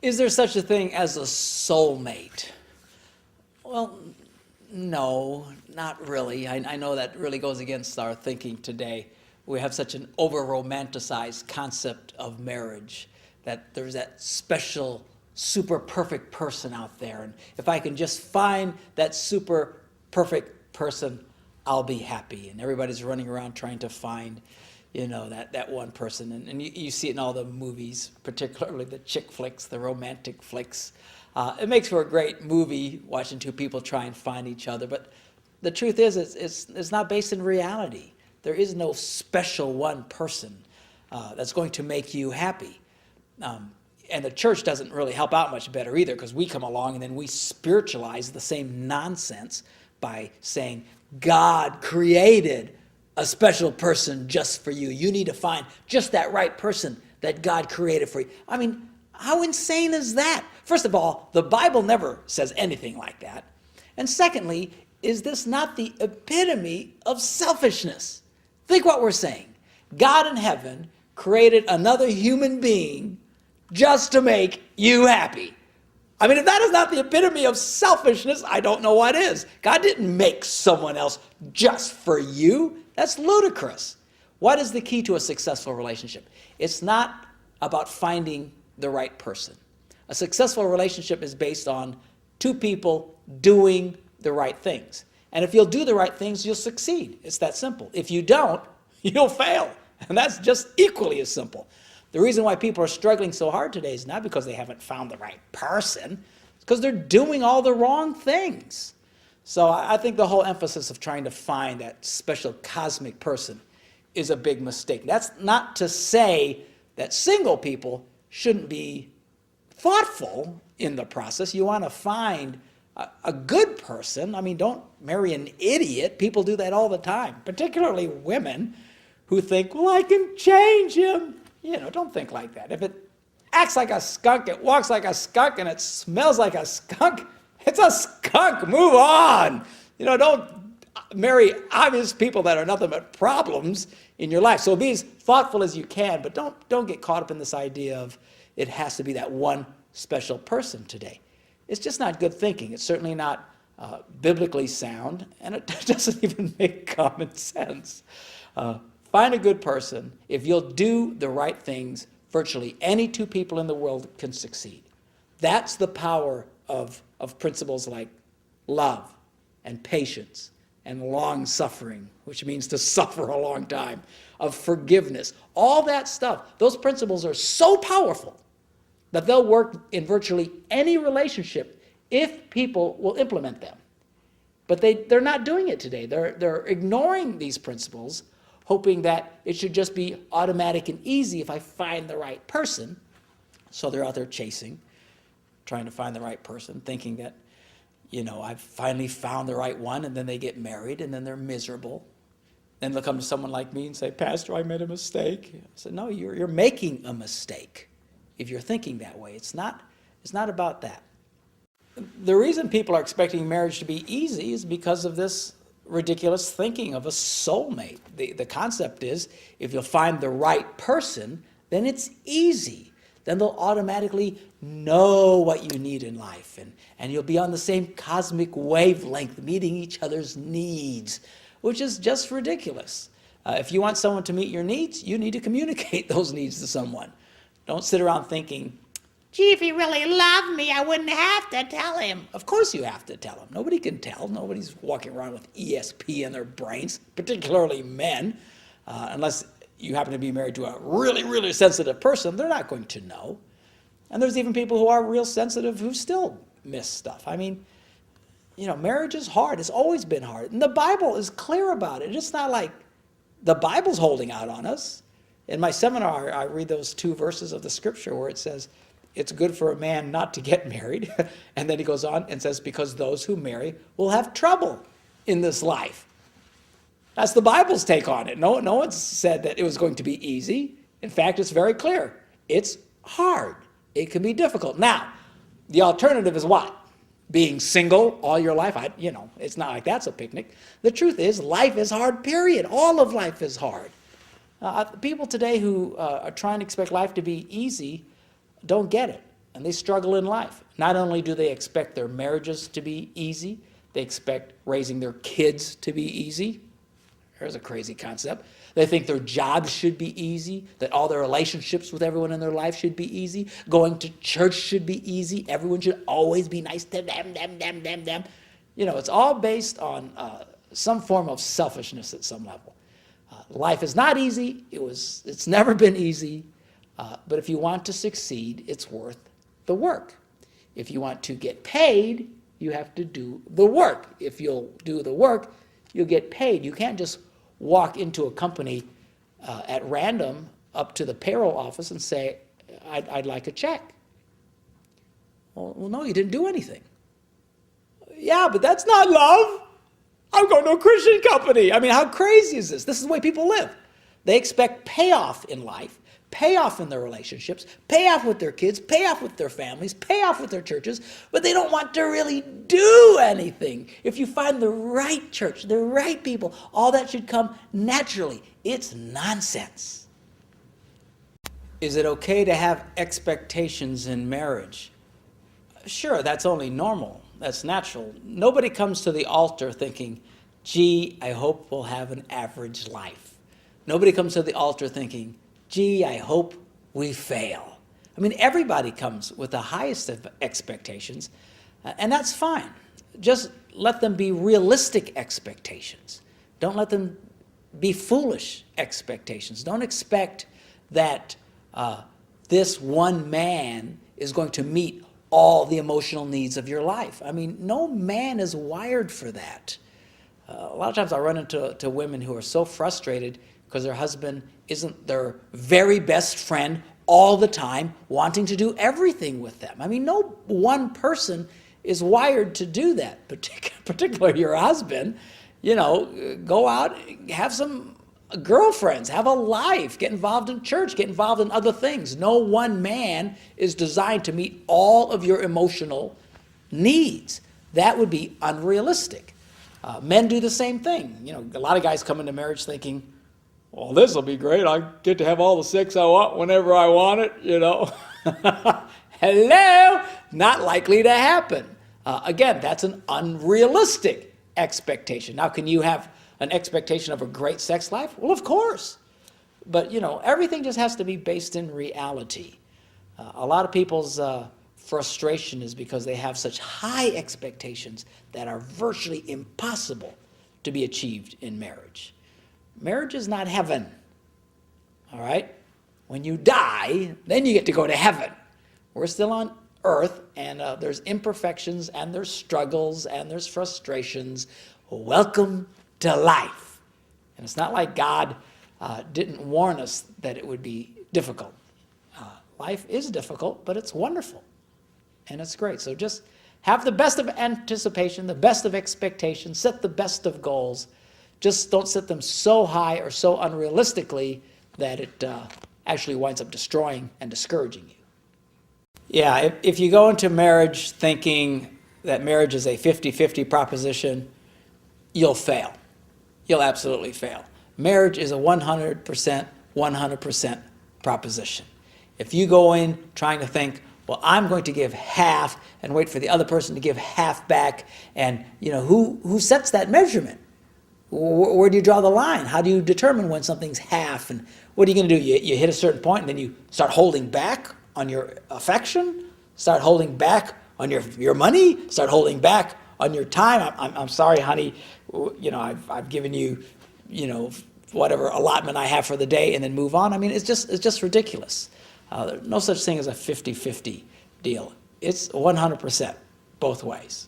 Is there such a thing as a soulmate? Well, no, not really. I know that really goes against our thinking today. We have such an over-romanticized concept of marriage, that there's that special, super perfect person out there. And if I can just find that super perfect person, I'll be happy. And everybody's running around trying to find, that one person. And you see it in all the movies, particularly the chick flicks, the romantic flicks. It makes for a great movie, watching two people try and find each other. But the truth is, it's not based in reality. There is no special one person that's going to make you happy. And the church doesn't really help out much better either, because we come along and then we spiritualize the same nonsense by saying, God created a special person just for you. You need to find just that right person that God created for you. I mean, how insane is that? First of all, the Bible never says anything like that. And secondly, is this not the epitome of selfishness? Think what we're saying. God in heaven created another human being just to make you happy. I mean, if that is not the epitome of selfishness, I don't know what is. God didn't make someone else just for you. That's ludicrous. What is the key to a successful relationship? It's not about finding the right person. A successful relationship is based on two people doing the right things. And if you'll do the right things, you'll succeed. It's that simple. If you don't, you'll fail. And that's just equally as simple. The reason why people are struggling so hard today is not because they haven't found the right person. It's because they're doing all the wrong things. So I think the whole emphasis of trying to find that special cosmic person is a big mistake. That's not to say that single people shouldn't be thoughtful in the process. You want to find a good person. I mean, don't marry an idiot. People do that all the time, particularly women who think, well, I can change him. Don't think like that. If it acts like a skunk, it walks like a skunk, and it smells like a skunk, it's a skunk. Move on. Don't marry obvious people that are nothing but problems in your life. So be as thoughtful as you can, but don't get caught up in this idea of it has to be that one special person today. It's just not good thinking. It's certainly not biblically sound, and it doesn't even make common sense. Find a good person. If you'll do the right things, virtually any two people in the world can succeed. That's the power of principles like love and patience and long suffering, which means to suffer a long time, of forgiveness. All that stuff, those principles are so powerful that they'll work in virtually any relationship if people will implement them. But they're not doing it today. They're ignoring these principles, hoping that it should just be automatic and easy if I find the right person. So they're out there chasing, trying to find the right person, thinking that, I've finally found the right one, and then they get married, and then they're miserable. Then they'll come to someone like me and say, Pastor, I made a mistake. I said, no, you're making a mistake if you're thinking that way. It's not about that. The reason people are expecting marriage to be easy is because of this ridiculous thinking of a soulmate. The concept is, if you'll find the right person, then it's easy. Then they'll automatically know what you need in life, and you'll be on the same cosmic wavelength, meeting each other's needs, which is just ridiculous. If you want someone to meet your needs, you need to communicate those needs to someone. Don't sit around thinking, gee, if he really loved me, I wouldn't have to tell him. Of course you have to tell him. Nobody can tell. Nobody's walking around with ESP in their brains, particularly men. Unless you happen to be married to a really, really sensitive person, they're not going to know. And there's even people who are real sensitive who still miss stuff. I mean, marriage is hard. It's always been hard. And the Bible is clear about it. It's not like the Bible's holding out on us. In my seminar, I read those 2 verses of the scripture where it says, it's good for a man not to get married. And then he goes on and says, because those who marry will have trouble in this life. That's the Bible's take on it. No one's said that it was going to be easy. In fact, it's very clear. It's hard. It can be difficult. Now, the alternative is what? Being single all your life? It's not like that's a picnic. The truth is, life is hard, period. All of life is hard. People today who are trying to expect life to be easy don't get it. and they struggle in life. Not only do they expect their marriages to be easy, they expect raising their kids to be easy. There's a crazy concept. They think their jobs should be easy, that all their relationships with everyone in their life should be easy, going to church should be easy, everyone should always be nice to them. You know, it's all based on some form of selfishness at some level. Life is not easy. It's never been easy. But if you want to succeed, it's worth the work. If you want to get paid, you have to do the work. If you'll do the work, you'll get paid. You can't just walk into a company at random up to the payroll office and say, I'd like a check. Well, no, you didn't do anything. Yeah, but that's not love. I'm going to a Christian company. I mean, how crazy is this? This is the way people live. They expect payoff in life, payoff in their relationships, payoff with their kids, payoff with their families, payoff with their churches, but they don't want to really do anything. If you find the right church, the right people, all that should come naturally. It's nonsense. Is it okay to have expectations in marriage? Sure, that's only normal. That's natural. Nobody comes to the altar thinking, gee, I hope we'll have an average life. Nobody comes to the altar thinking, gee, I hope we fail. I mean, everybody comes with the highest of expectations, and that's fine. Just let them be realistic expectations. Don't let them be foolish expectations. Don't expect that this one man is going to meet all the emotional needs of your life. I mean, no man is wired for that. A lot of times I run into women who are so frustrated because their husband isn't their very best friend all the time, wanting to do everything with them. I mean, no one person is wired to do that, particularly your husband. You know, go out, have some girlfriends, have a life, get involved in church, get involved in other things. No one man is designed to meet all of your emotional needs. That would be unrealistic. Men do the same thing. You know, a lot of guys come into marriage thinking, well, this will be great. I get to have all the sex I want whenever I want it, you know. Hello? Not likely to happen. Again, that's an unrealistic expectation. Now, can you have an expectation of a great sex life? Well, of course. But, you know, everything just has to be based in reality. A lot of people's frustration is because they have such high expectations that are virtually impossible to be achieved in marriage. Marriage is not heaven, all right? When you die, then you get to go to heaven. We're still on earth, and there's imperfections, and there's struggles, and there's frustrations. Welcome to life. And it's not like God didn't warn us that it would be difficult. Life is difficult, but it's wonderful, and it's great. So just have the best of anticipation, the best of expectations, set the best of goals. Just don't set them so high or so unrealistically that it actually winds up destroying and discouraging you. Yeah, if you go into marriage thinking that marriage is a 50-50 proposition, you'll fail. You'll absolutely fail. Marriage is a 100% proposition. If you go in trying to think, well, I'm going to give half and wait for the other person to give half back, and you know, who sets that measurement? Where do you draw the line? How do you determine when something's half? And what are you going to do? You hit a certain point and then you start holding back on your affection, start holding back on your money, start holding back on your time. I'm sorry, honey, you know, I've given you, you know, whatever allotment I have for the day, and then move on. I mean, it's just ridiculous. There's no such thing as a 50-50 deal. It's 100% both ways.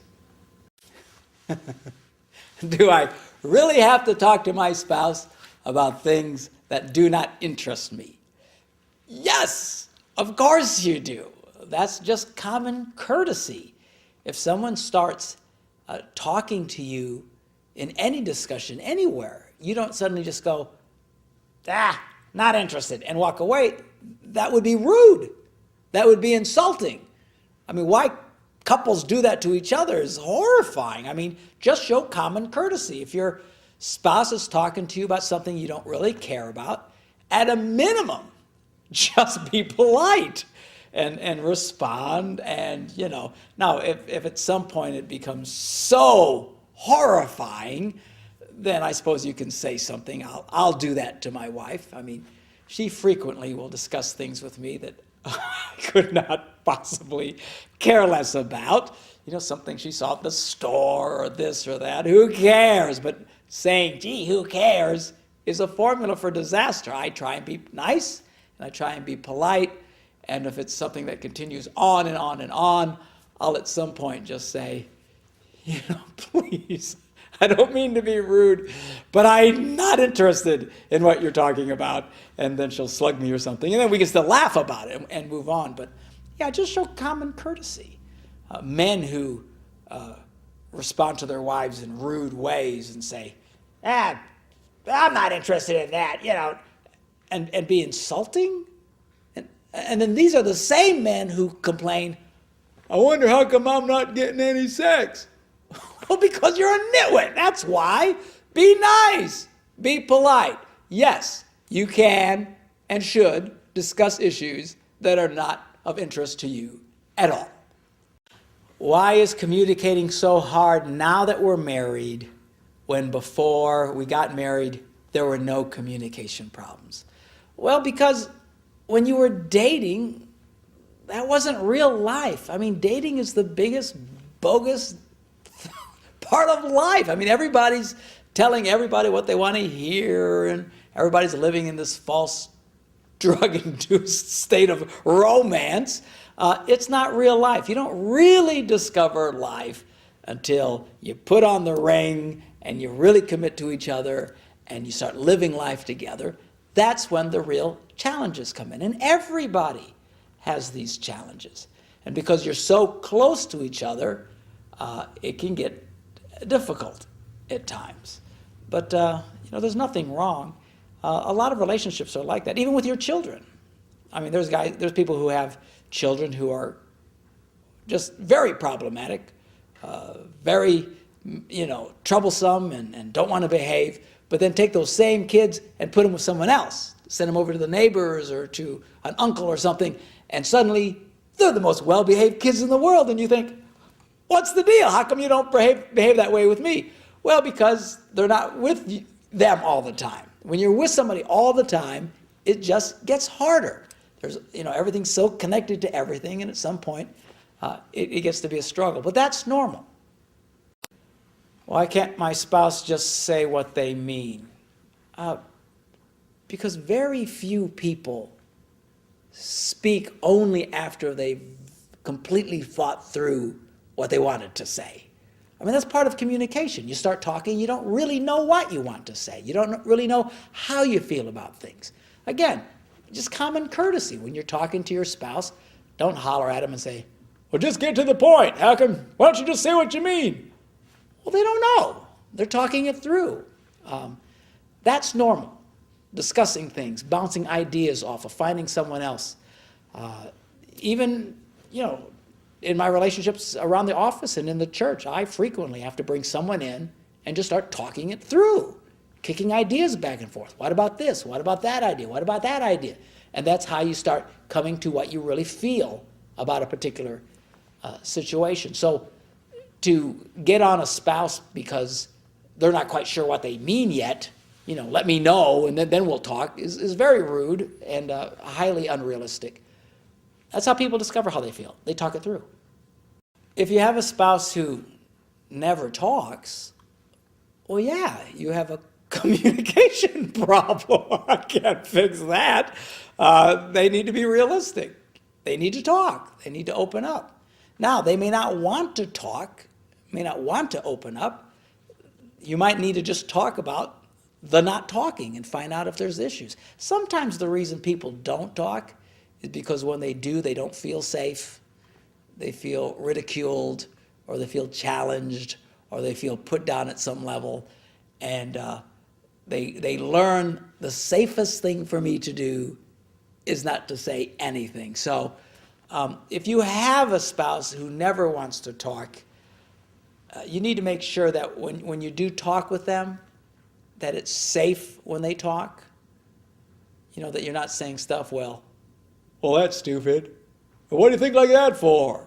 Do I really have to talk to my spouse about things that do not interest me? Yes, of course you do. That's just common courtesy. If someone starts talking to you in any discussion anywhere, you don't suddenly just go, not interested, and walk away. That would be rude. That would be insulting. I mean, why couples do that to each other is horrifying. I mean, just show common courtesy. If your spouse is talking to you about something you don't really care about, at a minimum, just be polite and respond. And, now if at some point it becomes so horrifying, then I suppose you can say something. I'll do that to my wife. I mean, she frequently will discuss things with me that I could not possibly care less about. Something she saw at the store or this or that. Who cares? But saying, gee, who cares, is a formula for disaster. I try and be nice, and I try and be polite. And if it's something that continues on and on and on, I'll at some point just say, please, I don't mean to be rude, but I'm not interested in what you're talking about. And then she'll slug me or something. And then we can still laugh about it and move on. But yeah, just show common courtesy. Men who respond to their wives in rude ways and say, I'm not interested in that, and be insulting. And then these are the same men who complain, I wonder how come I'm not getting any sex. Well, because you're a nitwit. That's why. Be nice. Be polite. Yes, you can and should discuss issues that are not of interest to you at all. Why is communicating so hard now that we're married when before we got married there were no communication problems? Well, because when you were dating, that wasn't real life. I mean, dating is the biggest bogus part of life. I mean, everybody's telling everybody what they want to hear, and everybody's living in this false drug-induced state of romance. It's not real life. You don't really discover life until you put on the ring and you really commit to each other and you start living life together. That's when the real challenges come in. And everybody has these challenges. And because you're so close to each other, it can get difficult at times. But, there's nothing wrong. A lot of relationships are like that, even with your children. I mean, there's people who have children who are just very problematic, very, troublesome and don't want to behave, but then take those same kids and put them with someone else, send them over to the neighbors or to an uncle or something, and suddenly they're the most well-behaved kids in the world, and you think, what's the deal? How come you don't behave that way with me? Well, because they're not with them all the time. When you're with somebody all the time, it just gets harder. There's, everything's so connected to everything, and at some point, it gets to be a struggle. But that's normal. Why can't my spouse just say what they mean? Because very few people speak only after they've completely thought through what they wanted to say. I mean, that's part of communication. You start talking, you don't really know what you want to say. You don't really know how you feel about things. Again, just common courtesy. When you're talking to your spouse, don't holler at them and say, well, just get to the point. Why don't you just say what you mean? Well, they don't know. They're talking it through. That's normal. Discussing things, bouncing ideas off of, finding someone else. Even, in my relationships around the office and in the church, I frequently have to bring someone in and just start talking it through, kicking ideas back and forth. What about this? What about that idea? What about that idea? And that's how you start coming to what you really feel about a particular situation. So to get on a spouse because they're not quite sure what they mean yet, let me know and then we'll talk, is very rude and highly unrealistic. That's how people discover how they feel. They talk it through. If you have a spouse who never talks, well, yeah, you have a communication problem. I can't fix that. They need to be realistic. They need to talk. They need to open up. Now, they may not want to talk, may not want to open up. You might need to just talk about the not talking and find out if there's issues. Sometimes the reason people don't talk is because when they do, they don't feel safe. They feel ridiculed, or they feel challenged, or they feel put down at some level. And they learn the safest thing for me to do is not to say anything. So if you have a spouse who never wants to talk, you need to make sure that when you do talk with them, that it's safe when they talk. That you're not saying stuff, well, that's stupid. What do you think like that for?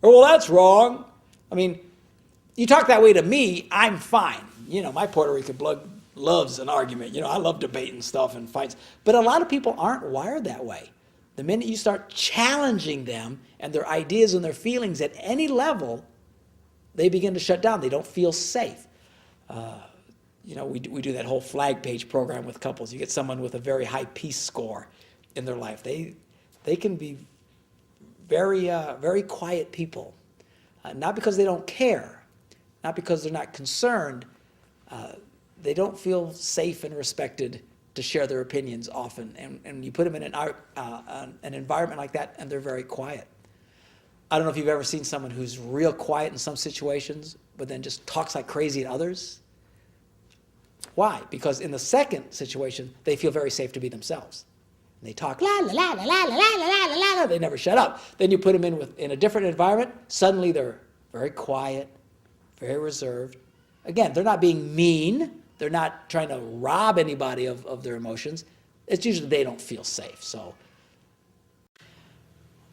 Or, well, that's wrong. I mean, you talk that way to me, I'm fine. You know, my Puerto Rican blood loves an argument. You know, I love debating stuff and fights. But a lot of people aren't wired that way. The minute you start challenging them and their ideas and their feelings at any level, they begin to shut down. They don't feel safe. You know, we do that whole flag page program with couples. You get someone with a very high peace score in their life. They can be very quiet people. Not because they don't care, not because they're not concerned. They don't feel safe and respected to share their opinions often. And you put them in an environment like that, and they're very quiet. I don't know if you've ever seen someone who's real quiet in some situations, but then just talks like crazy in others. Why? Because in the second situation, they feel very safe to be themselves. And they talk la la la la la la la la la la. They never shut up. Then you put them in a different environment. Suddenly they're very quiet, very reserved. Again, they're not being mean. They're not trying to rob anybody of their emotions. It's usually they don't feel safe. So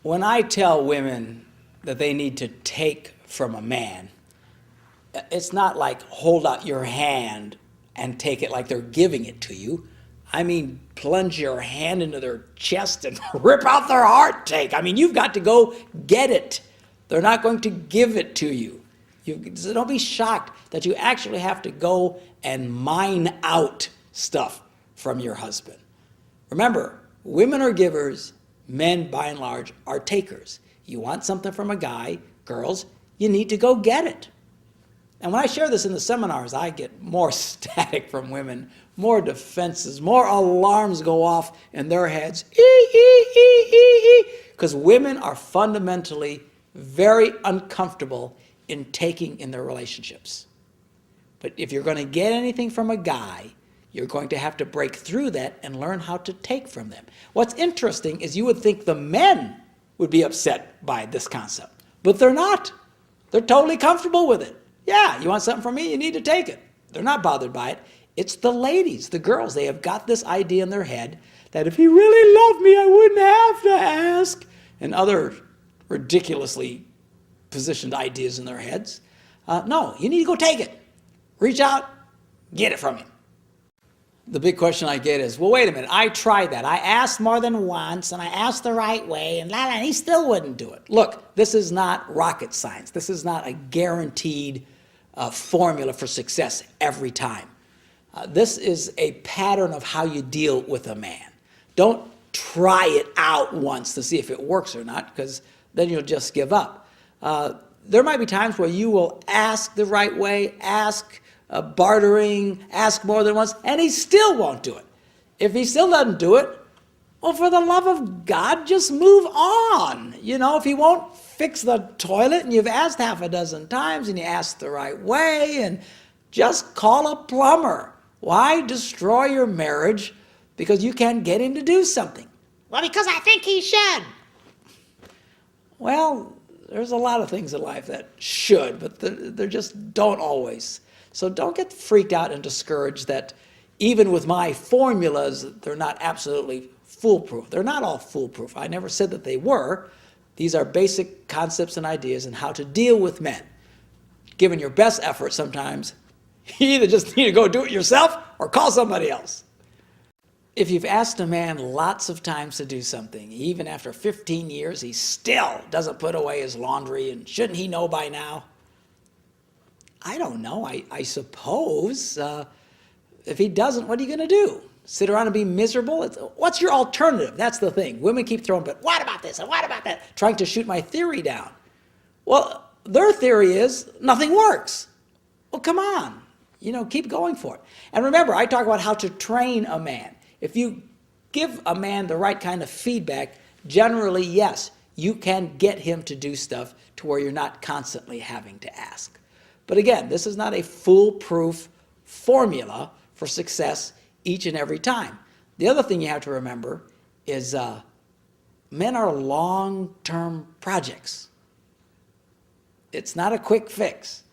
when I tell women that they need to take from a man, it's not like hold out your hand and take it like they're giving it to you. I mean, plunge your hand into their chest and rip out their heart. I mean, you've got to go get it. They're not going to give it to you. So don't be shocked that you actually have to go and mine out stuff from your husband. Remember, women are givers, men, by and large, are takers. You want something from a guy, girls, you need to go get it. And when I share this in the seminars, I get more static from women, more defenses, more alarms go off in their heads, because women are fundamentally very uncomfortable in taking in their relationships. But if you're going to get anything from a guy, you're going to have to break through that and learn how to take from them. What's interesting is you would think the men would be upset by this concept, but they're not. They're totally comfortable with it. Yeah, you want something from me? You need to take it. They're not bothered by it. It's the ladies, the girls. They have got this idea in their head that if he really loved me, I wouldn't have to ask, and other ridiculously positioned ideas in their heads. No, you need to go take it. Reach out, get it from him. The big question I get is, well, wait a minute, I tried that. I asked more than once, and I asked the right way, and he still wouldn't do it. Look, this is not rocket science. This is not a guaranteed formula for success every time. This is a pattern of how you deal with a man. Don't try it out once to see if it works or not, because then you'll just give up. There might be times where you will ask the right way, ask bartering, ask more than once, and he still won't do it. If he still doesn't do it, well, for the love of God, just move on. You know, if he won't fix the toilet and you've asked half a dozen times and you asked the right way, and just call a plumber. Why destroy your marriage because you can't get him to do something? Well, because I think he should. Well, there's a lot of things in life that should, but they just don't always. So don't get freaked out and discouraged that even with my formulas, they're not absolutely foolproof. They're not all foolproof. I never said that they were. These are basic concepts and ideas on how to deal with men. Given your best effort sometimes, you either just need to go do it yourself or call somebody else. If you've asked a man lots of times to do something, even after 15 years, he still doesn't put away his laundry, and shouldn't he know by now? I don't know. I suppose if he doesn't, what are you going to do? Sit around and be miserable? What's your alternative? That's the thing. Women keep throwing, but what about this and what about that? Trying to shoot my theory down. Well, their theory is nothing works. Well, come on. You know, keep going for it. And remember, I talk about how to train a man. If you give a man the right kind of feedback, generally, yes, you can get him to do stuff to where you're not constantly having to ask. But again, this is not a foolproof formula for success each and every time. The other thing you have to remember is men are long-term projects. It's not a quick fix.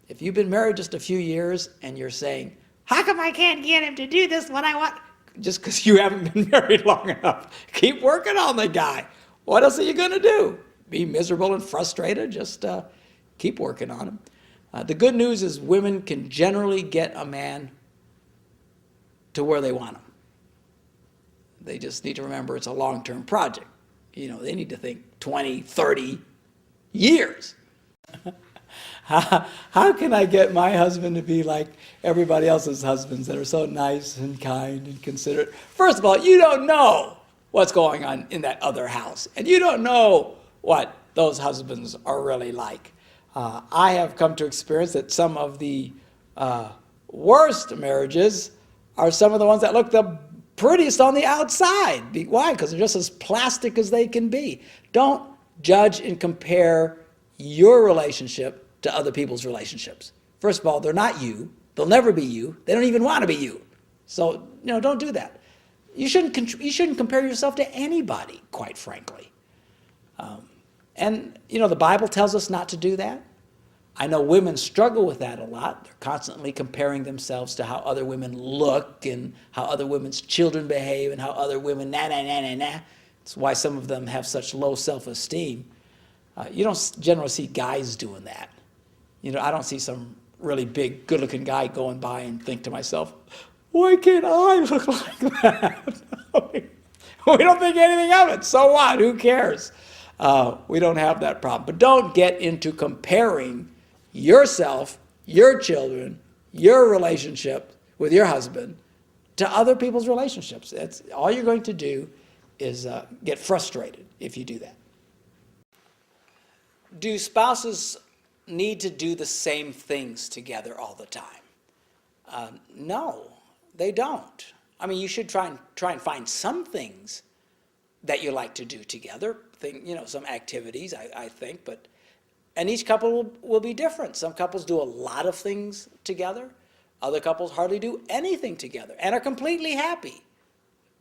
If you've been married just a few years and you're saying, how come I can't get him to do this when I want? Just because you haven't been married long enough. Keep working on the guy. What else are you going to do? Be miserable and frustrated? Just keep working on them. The good news is women can generally get a man to where they want him. They just need to remember it's a long-term project. They need to think 20, 30 years. How can I get my husband to be like everybody else's husbands that are so nice and kind and considerate? First of all, you don't know what's going on in that other house, and you don't know what those husbands are really like. I have come to experience that some of the worst marriages are some of the ones that look the prettiest on the outside. Why? Because they're just as plastic as they can be. Don't judge and compare your relationship to other people's relationships. First of all, they're not you. They'll never be you. They don't even want to be you. So, don't do that. You shouldn't compare yourself to anybody, quite frankly. And the Bible tells us not to do that. I know women struggle with that a lot. They're constantly comparing themselves to how other women look and how other women's children behave and how other women That's why some of them have such low self-esteem. You don't generally see guys doing that. I don't see some really big, good-looking guy going by and think to myself, why can't I look like that? We don't think anything of it. So what? Who cares? We don't have that problem. But don't get into comparing yourself, your children, your relationship with your husband to other people's relationships. That's all you're going to do is get frustrated if you do that. Do spouses need to do the same things together all the time? No, they don't. I mean, you should try and find some things that you like to do together. Some activities, I think, and each couple will be different. Some couples do a lot of things together. Other couples hardly do anything together and are completely happy.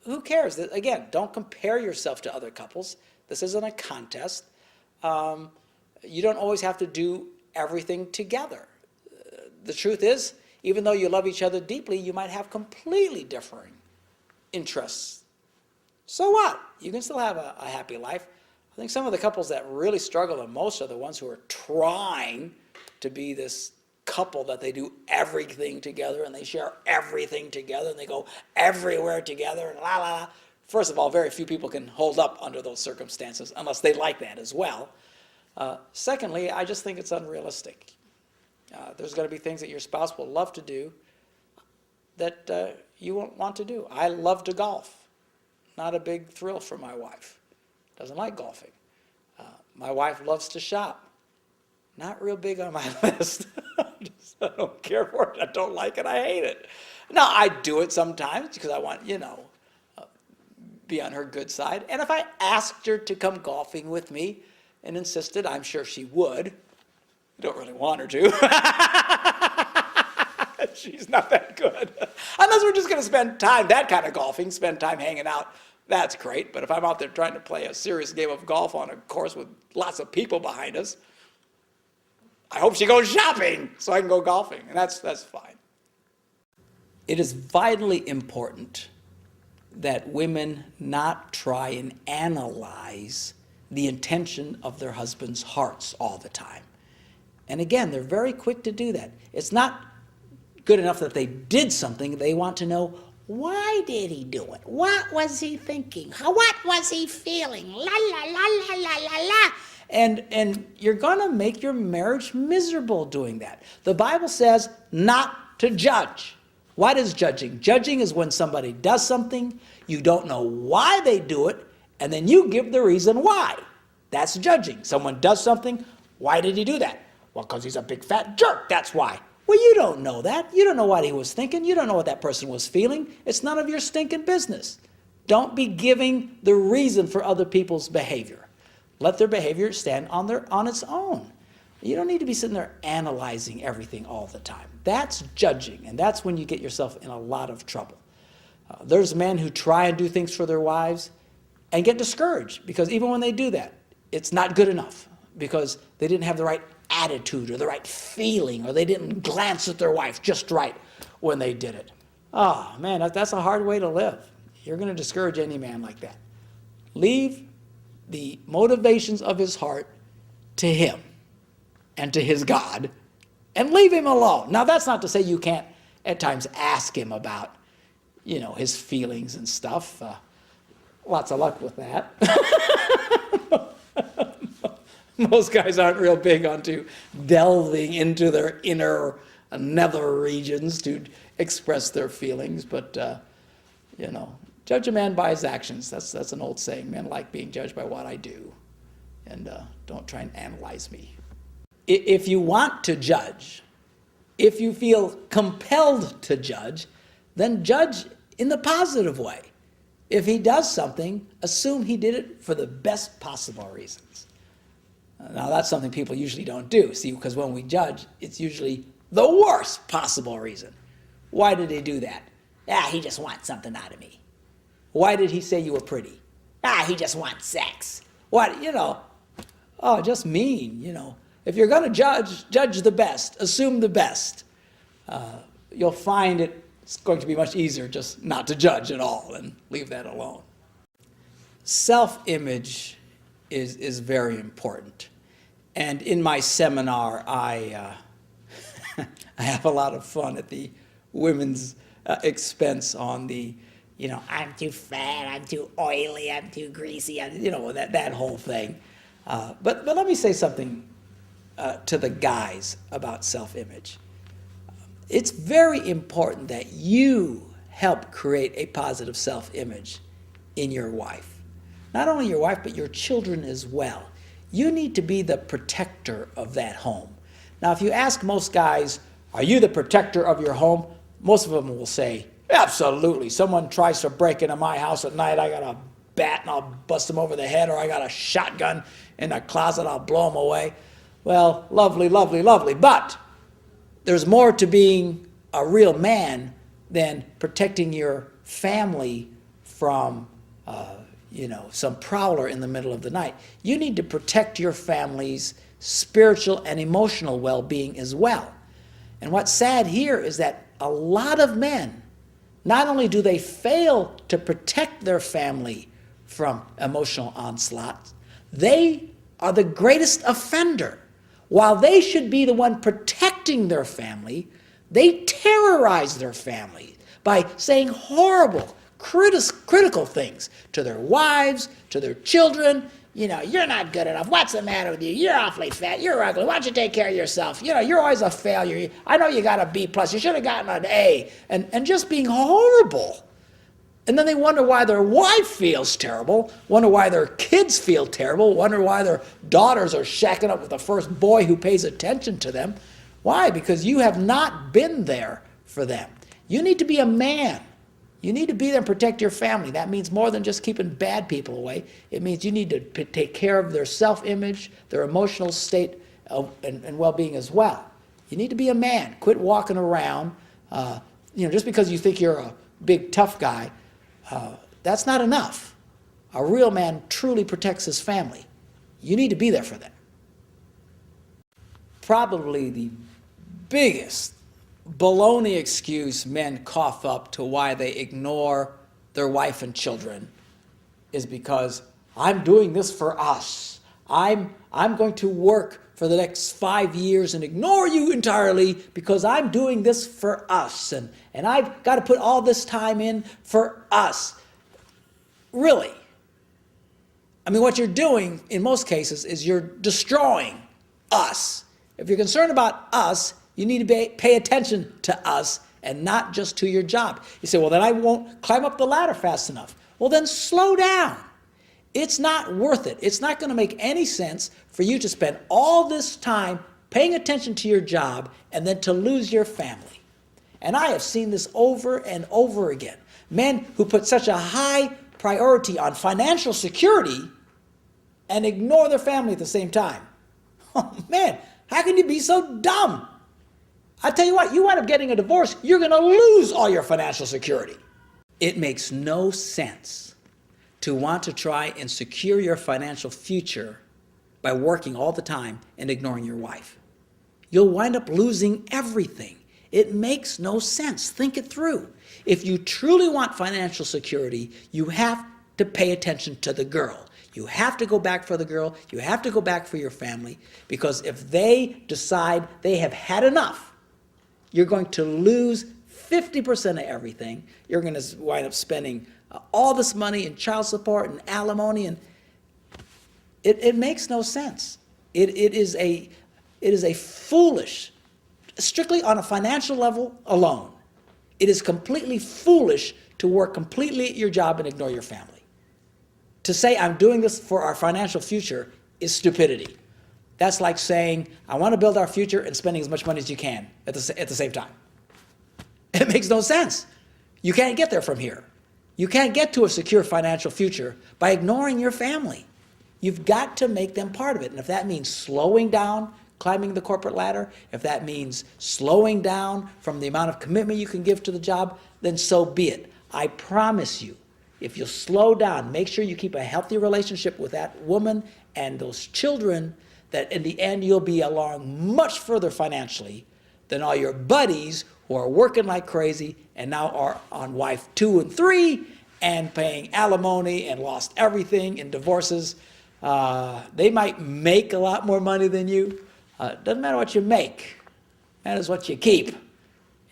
Who cares? Again, don't compare yourself to other couples. This isn't a contest. You don't always have to do everything together. The truth is, even though you love each other deeply, you might have completely differing interests. So what? You can still have a happy life. I think some of the couples that really struggle the most are the ones who are trying to be this couple that they do everything together and they share everything together and they go everywhere together and la la la. First of all, very few people can hold up under those circumstances unless they like that as well. Secondly, I just think it's unrealistic. There's going to be things that your spouse will love to do that you won't want to do. I love to golf. Not a big thrill for my wife. Doesn't like golfing. My wife loves to shop. Not real big on my list. I don't care for it. I don't like it. I hate it. Now, I do it sometimes because I want, be on her good side. And if I asked her to come golfing with me and insisted, I'm sure she would. I don't really want her to. She's not that good. Unless we're just going to spend time, that kind of golfing, spend time hanging out. That's great, but if I'm out there trying to play a serious game of golf on a course with lots of people behind us, I hope she goes shopping so I can go golfing, and that's fine. It is vitally important that women not try and analyze the intention of their husbands' hearts all the time. And again, they're very quick to do that. It's not good enough that they did something. They want to know, why did he do it? What was he thinking? What was he feeling? La, la, la, la, la, la, la. And you're going to make your marriage miserable doing that. The Bible says not to judge. What is judging? Judging is when somebody does something, you don't know why they do it, and then you give the reason why. That's judging. Someone does something, why did he do that? Well, because he's a big fat jerk, that's why. Well, you don't know that. You don't know what he was thinking. You don't know what that person was feeling. It's none of your stinking business. Don't be giving the reason for other people's behavior. Let their behavior stand on its own. You don't need to be sitting there analyzing everything all the time. That's judging, and that's when you get yourself in a lot of trouble. There's men who try and do things for their wives and get discouraged because even when they do that, it's not good enough because they didn't have the right attitude or the right feeling, or they didn't glance at their wife just right when they did it. Oh, man, that's a hard way to live. You're going to discourage any man like that. Leave the motivations of his heart to him and to his God and leave him alone. Now, that's not to say you can't at times ask him about, his feelings and stuff. Lots of luck with that. Most guys aren't real big onto delving into their inner nether regions to express their feelings, but, judge a man by his actions. That's an old saying. Men like being judged by what I do, and don't try and analyze me. If you want to judge, if you feel compelled to judge, then judge in the positive way. If he does something, assume he did it for the best possible reasons. Now, that's something people usually don't do, see, because when we judge, it's usually the worst possible reason. Why did he do that? He just wants something out of me. Why did he say you were pretty? He just wants sex. What, just mean, If you're going to judge the best, assume the best. You'll find it's going to be much easier just not to judge at all and leave that alone. Self-image is very important. And in my seminar, I have a lot of fun at the women's expense on the, I'm too fat, I'm too oily, I'm too greasy, that whole thing. But let me say something to the guys about self-image. It's very important that you help create a positive self-image in your wife. Not only your wife, but your children as well. You need to be the protector of that home. Now, if you ask most guys, are you the protector of your home? Most of them will say, absolutely. Someone tries to break into my house at night, I got a bat and I'll bust them over the head, or I got a shotgun in the closet, I'll blow them away. Well, lovely, lovely, lovely. But there's more to being a real man than protecting your family from, some prowler in the middle of the night. You need to protect your family's spiritual and emotional well-being as well. And what's sad here is that a lot of men, not only do they fail to protect their family from emotional onslaughts, they are the greatest offender. While they should be the one protecting their family, they terrorize their family by saying horrible, critical things to their wives, to their children. You're not good enough. What's the matter with you? You're awfully fat. You're ugly. Why don't you take care of yourself? You're always a failure. I know you got a B+. You should have gotten an A. And just being horrible. And then they wonder why their wife feels terrible, wonder why their kids feel terrible, wonder why their daughters are shacking up with the first boy who pays attention to them. Why? Because you have not been there for them. You need to be a man. You need to be there and protect your family. That means more than just keeping bad people away. It means you need to take care of their self-image, their emotional state and well-being as well. You need to be a man. Quit walking around, just because you think you're a big tough guy. That's not enough. A real man truly protects his family. You need to be there for them. Probably the biggest baloney excuse men cough up to why they ignore their wife and children is because I'm doing this for us. I'm going to work for the next 5 years and ignore you entirely because I'm doing this for us, and I've got to put all this time in for us. Really? I mean, what you're doing in most cases is you're destroying us. If you're concerned about us, you need to pay attention to us and not just to your job. You say, well, then I won't climb up the ladder fast enough. Well, then slow down. It's not worth it. It's not going to make any sense for you to spend all this time paying attention to your job and then to lose your family. And I have seen this over and over again. Men who put such a high priority on financial security and ignore their family at the same time. Oh, man, how can you be so dumb? I tell you what, you wind up getting a divorce, you're going to lose all your financial security. It makes no sense to want to try and secure your financial future by working all the time and ignoring your wife. You'll wind up losing everything. It makes no sense. Think it through. If you truly want financial security, you have to pay attention to the girl. You have to go back for the girl. You have to go back for your family, because if they decide they have had enough, you're going to lose 50% of everything. You're going to wind up spending all this money in child support and alimony, and it makes no sense. It is a foolish, strictly on a financial level alone, it is completely foolish to work completely at your job and ignore your family. To say I'm doing this for our financial future is stupidity. That's like saying I want to build our future and spending as much money as you can at the same time. It makes no sense. You can't get there from here. You can't get to a secure financial future by ignoring your family. You've got to make them part of it. And if that means slowing down, climbing the corporate ladder, if that means slowing down from the amount of commitment you can give to the job, then so be it. I promise you, if you'll slow down, make sure you keep a healthy relationship with that woman and those children, that in the end you'll be along much further financially than all your buddies who are working like crazy and now are on wife 2 and 3 and paying alimony and lost everything in divorces. They might make a lot more money than you. Doesn't matter what you make. Matters what you keep.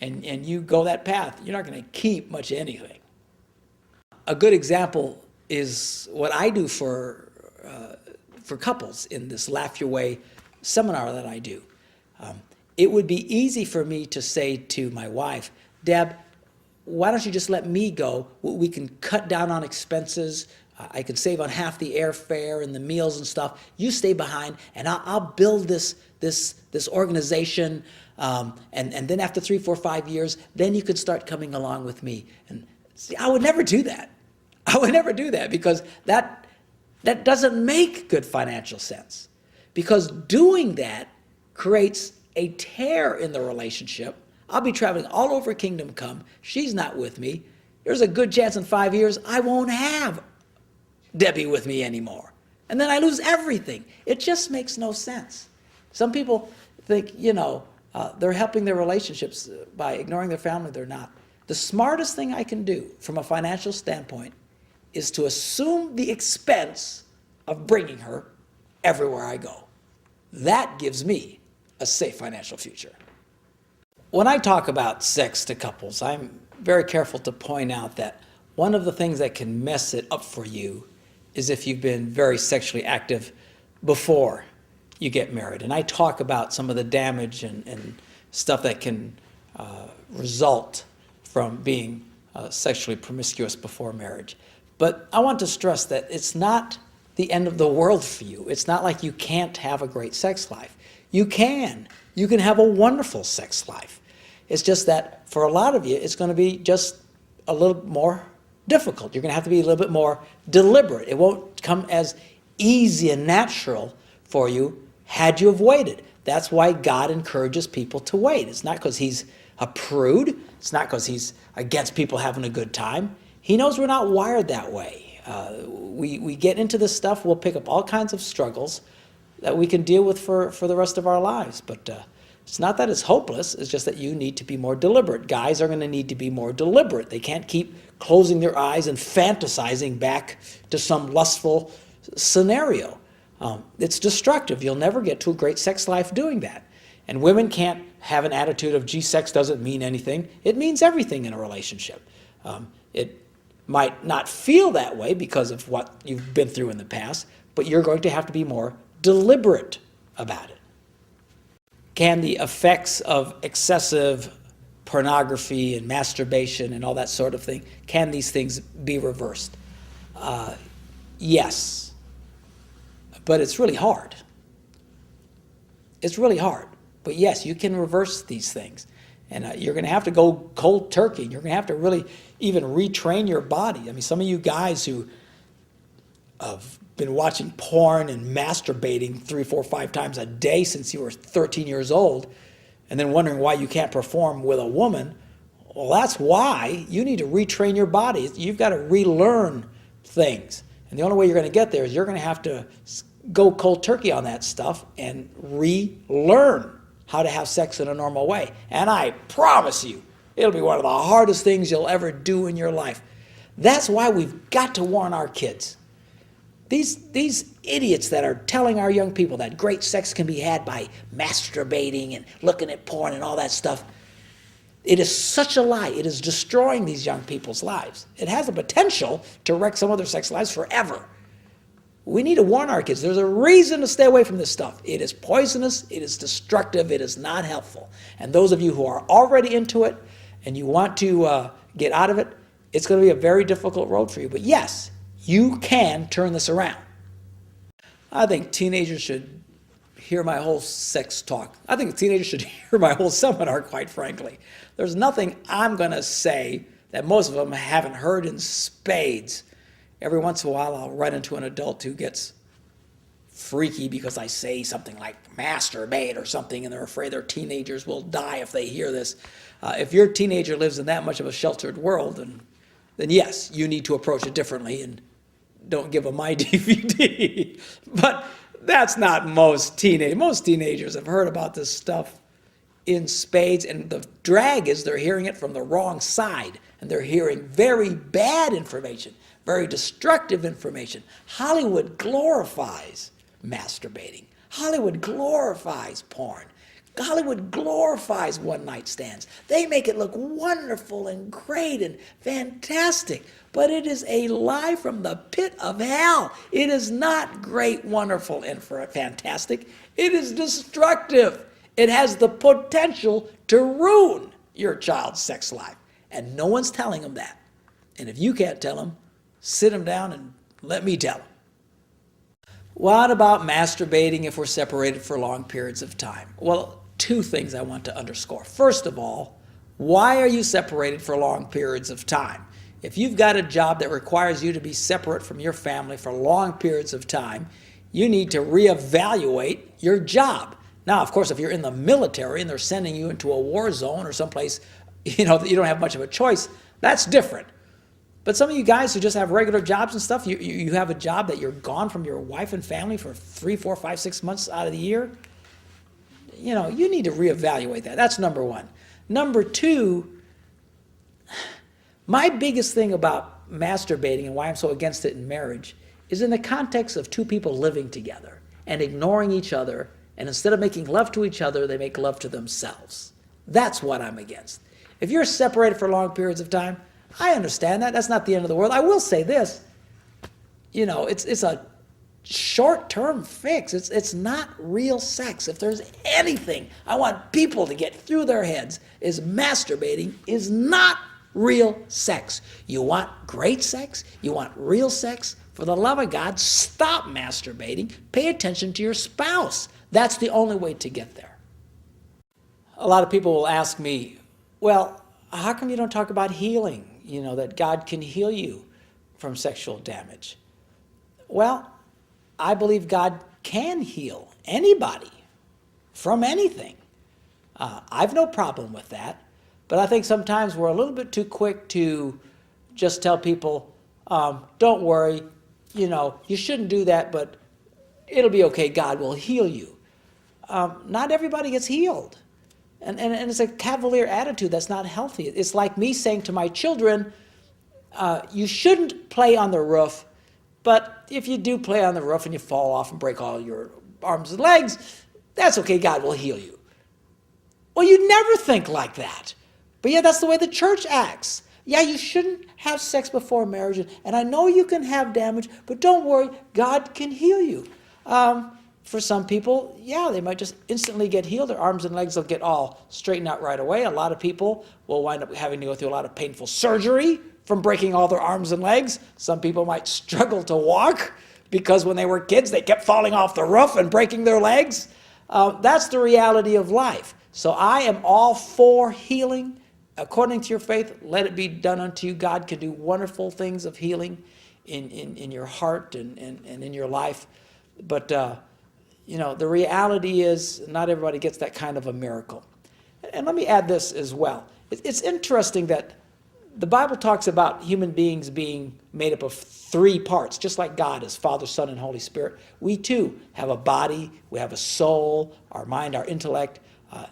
And you go that path, you're not going to keep much of anything. A good example is what I do for couples in this Laugh Your Way seminar that I do. It would be easy for me to say to my wife, Deb, why don't you just let me go? We can cut down on expenses. I can save on half the airfare and the meals and stuff. You stay behind, and I'll build this organization. And then after 3, 4, 5 years, then you could start coming along with me. And see, I would never do that. I would never do that, because that doesn't make good financial sense. Because doing that creates a tear in the relationship. I'll be traveling all over Kingdom Come. She's not with me. There's a good chance in 5 years I won't have Debbie with me anymore. And then I lose everything. It just makes no sense. Some people think, they're helping their relationships by ignoring their family. They're not. The smartest thing I can do from a financial standpoint is to assume the expense of bringing her everywhere I go. That gives me a safe financial future. When I talk about sex to couples, I'm very careful to point out that one of the things that can mess it up for you is if you've been very sexually active before you get married. And I talk about some of the damage and stuff that can result from being sexually promiscuous before marriage. But I want to stress that it's not the end of the world for you. It's not like you can't have a great sex life. You can. You can have a wonderful sex life. It's just that for a lot of you, it's going to be just a little more difficult. You're going to have to be a little bit more deliberate. It won't come as easy and natural for you had you have waited. That's why God encourages people to wait. It's not because he's a prude. It's not because he's against people having a good time. He knows we're not wired that way. We get into this stuff, we'll pick up all kinds of struggles that we can deal with for the rest of our lives. But it's not that it's hopeless, it's just that you need to be more deliberate. Guys are going to need to be more deliberate. They can't keep closing their eyes and fantasizing back to some lustful scenario. It's destructive. You'll never get to a great sex life doing that. And women can't have an attitude of, gee, sex doesn't mean anything. It means everything in a relationship. It might not feel that way because of what you've been through in the past, but you're going to have to be more deliberate about it. Can the effects of excessive pornography and masturbation and all that sort of thing, can these things be reversed? Yes, but it's really hard. It's really hard. But yes, you can reverse these things. And you're going to have to go cold turkey. You're going to have to really even retrain your body. I mean, some of you guys who have been watching porn and masturbating 3, 4, 5 times a day since you were 13 years old, and then wondering why you can't perform with a woman, well, that's why you need to retrain your body. You've got to relearn things. And the only way you're going to get there is you're going to have to go cold turkey on that stuff and relearn how to have sex in a normal way. And I promise you, it'll be one of the hardest things you'll ever do in your life. That's why we've got to warn our kids. These idiots that are telling our young people that great sex can be had by masturbating and looking at porn and all that stuff, it is such a lie. It is destroying these young people's lives. It has the potential to wreck some of their sex lives forever. We need to warn our kids. There's a reason to stay away from this stuff. It is poisonous, it is destructive, it is not helpful. And those of you who are already into it and you want to get out of it, it's going to be a very difficult road for you. But yes, you can turn this around. I think teenagers should hear my whole sex talk. I think teenagers should hear my whole seminar, quite frankly. There's nothing I'm going to say that most of them haven't heard in spades. Every once in a while, I'll run into an adult who gets freaky because I say something like masturbate or something, and they're afraid their teenagers will die if they hear this. If your teenager lives in that much of a sheltered world, then yes, you need to approach it differently and don't give them my DVD. But that's not most teenagers. Most teenagers have heard about this stuff in spades, and the drag is they're hearing it from the wrong side, and they're hearing very bad information, very destructive information. Hollywood glorifies masturbating. Hollywood glorifies porn. Hollywood glorifies one-night stands. They make it look wonderful and great and fantastic, but it is a lie from the pit of hell. It is not great, wonderful, and fantastic. It is destructive. It has the potential to ruin your child's sex life, and no one's telling them that. And if you can't tell them, sit them down and let me tell them. What about masturbating if we're separated for long periods of time? Well, two things I want to underscore. First of all, why are you separated for long periods of time? If you've got a job that requires you to be separate from your family for long periods of time, you need to reevaluate your job. Now, of course, if you're in the military and they're sending you into a war zone or someplace, that you don't have much of a choice, that's different. But some of you guys who just have regular jobs and stuff, you have a job that you're gone from your wife and family for 3, 4, 5, 6 months out of the year, you need to reevaluate that. That's number one. Number two, my biggest thing about masturbating and why I'm so against it in marriage is in the context of two people living together and ignoring each other, and instead of making love to each other, they make love to themselves. That's what I'm against. If you're separated for long periods of time, I understand that. That's not the end of the world. I will say this, it's a short-term fix. It's not real sex. If there's anything I want people to get through their heads is masturbating is not real sex. You want great sex? You want real sex? For the love of God, stop masturbating. Pay attention to your spouse. That's the only way to get there. A lot of people will ask me, well, how come you don't talk about healing? That God can heal you from sexual damage. Well, I believe God can heal anybody from anything. I've no problem with that, but I think sometimes we're a little bit too quick to just tell people, don't worry, you shouldn't do that, but it'll be okay, God will heal you. Not everybody gets healed. And it's a cavalier attitude that's not healthy. It's like me saying to my children, you shouldn't play on the roof, but if you do play on the roof and you fall off and break all your arms and legs, that's okay, God will heal you. Well, you never think like that. But yeah, that's the way the church acts. Yeah, you shouldn't have sex before marriage, and I know you can have damage, but don't worry, God can heal you. For some people, yeah, they might just instantly get healed. Their arms and legs will get all straightened out right away. A lot of people will wind up having to go through a lot of painful surgery from breaking all their arms and legs. Some people might struggle to walk because when they were kids, they kept falling off the roof and breaking their legs. That's the reality of life. So I am all for healing. According to your faith, let it be done unto you. God can do wonderful things of healing in your heart and in your life. But the reality is not everybody gets that kind of a miracle. And let me add this as well. It's interesting that the Bible talks about human beings being made up of 3 parts, just like God is Father, Son, and Holy Spirit. We too have a body, we have a soul, our mind, our intellect,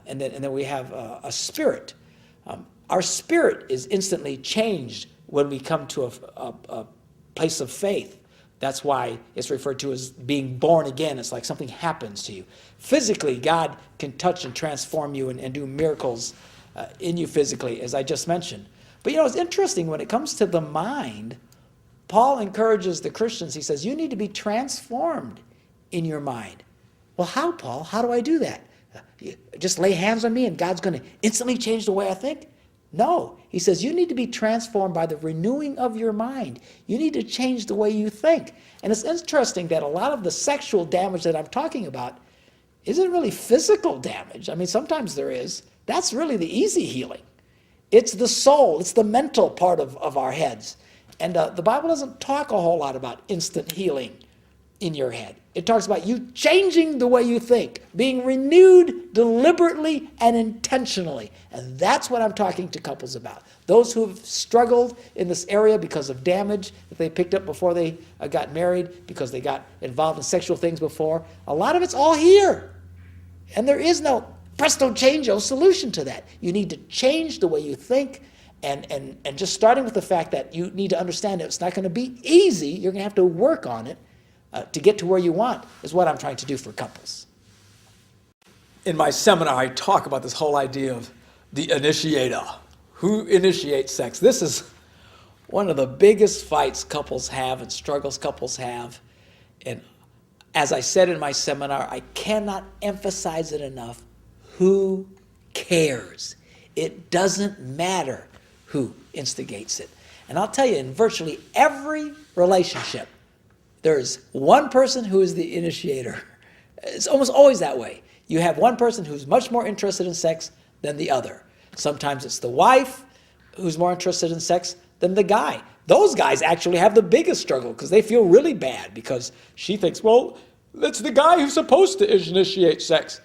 and then we have a spirit. Our spirit is instantly changed when we come to a place of faith. That's why it's referred to as being born again. It's like something happens to you. Physically, God can touch and transform you and do miracles in you physically, as I just mentioned. But it's interesting when it comes to the mind, Paul encourages the Christians. He says, you need to be transformed in your mind. Well, how, Paul? How do I do that? Just lay hands on me and God's going to instantly change the way I think? No. He says you need to be transformed by the renewing of your mind. You need to change the way you think. And it's interesting that a lot of the sexual damage that I'm talking about isn't really physical damage. I mean, sometimes there is. That's really the easy healing. It's the soul. It's the mental part of our heads. And the Bible doesn't talk a whole lot about instant healing in your head. It talks about you changing the way you think, being renewed deliberately and intentionally. And that's what I'm talking to couples about. Those who have struggled in this area because of damage that they picked up before they got married, because they got involved in sexual things before. A lot of it's all here. And there is no presto changeo solution to that. You need to change the way you think. And just starting with the fact that you need to understand that it's not going to be easy. You're going to have to work on it. To get to where you want is what I'm trying to do for couples. In my seminar, I talk about this whole idea of the initiator. Who initiates sex? This is one of the biggest fights couples have and struggles couples have. And as I said in my seminar, I cannot emphasize it enough. Who cares? It doesn't matter who instigates it. And I'll tell you, in virtually every relationship, there's one person who is the initiator. It's almost always that way. You have one person who's much more interested in sex than the other. Sometimes it's the wife who's more interested in sex than the guy. Those guys actually have the biggest struggle because they feel really bad because she thinks, well, that's the guy who's supposed to initiate sex.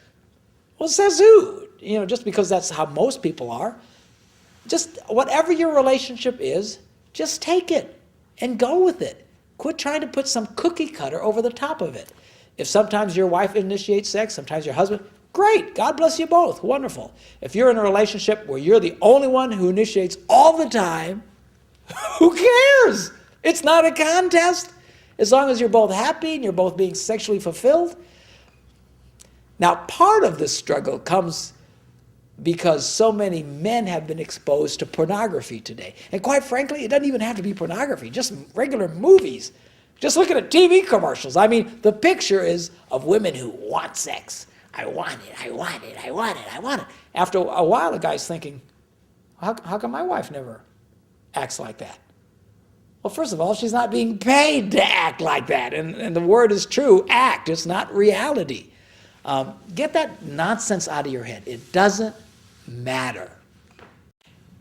Well, says who? Just because that's how most people are. Just whatever your relationship is, just take it and go with it. Quit trying to put some cookie cutter over the top of it. If sometimes your wife initiates sex, sometimes your husband, great, God bless you both, wonderful. If you're in a relationship where you're the only one who initiates all the time, who cares? It's not a contest. As long as you're both happy and you're both being sexually fulfilled. Now, part of this struggle comes because so many men have been exposed to pornography today. And quite frankly, it doesn't even have to be pornography, just regular movies. Just looking at TV commercials. I mean, the picture is of women who want sex. I want it, I want it, I want it, I want it. After a while, the guy's thinking, how come my wife never acts like that? Well, first of all, she's not being paid to act like that. And the word is true, act. It's not reality. Get that nonsense out of your head. It doesn't matter.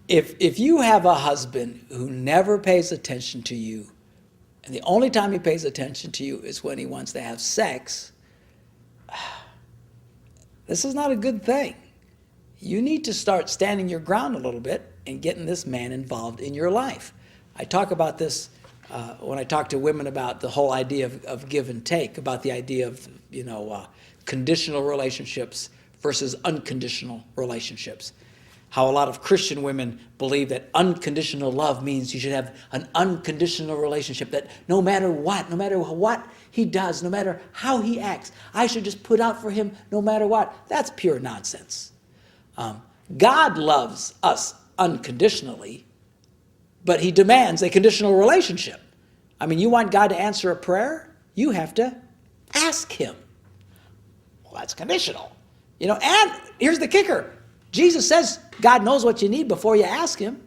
If you have a husband who never pays attention to you, and the only time he pays attention to you is when he wants to have sex, this is not a good thing. You need to start standing your ground a little bit and getting this man involved in your life. I talk about this when I talk to women about the whole idea of give and take, about the idea of, conditional relationships versus unconditional relationships. How a lot of Christian women believe that unconditional love means you should have an unconditional relationship, that no matter what he does, no matter how he acts, I should just put out for him no matter what. That's pure nonsense. God loves us unconditionally, but he demands a conditional relationship. I mean, you want God to answer a prayer? You have to ask him. Well, that's conditional. And here's the kicker. Jesus says God knows what you need before you ask him.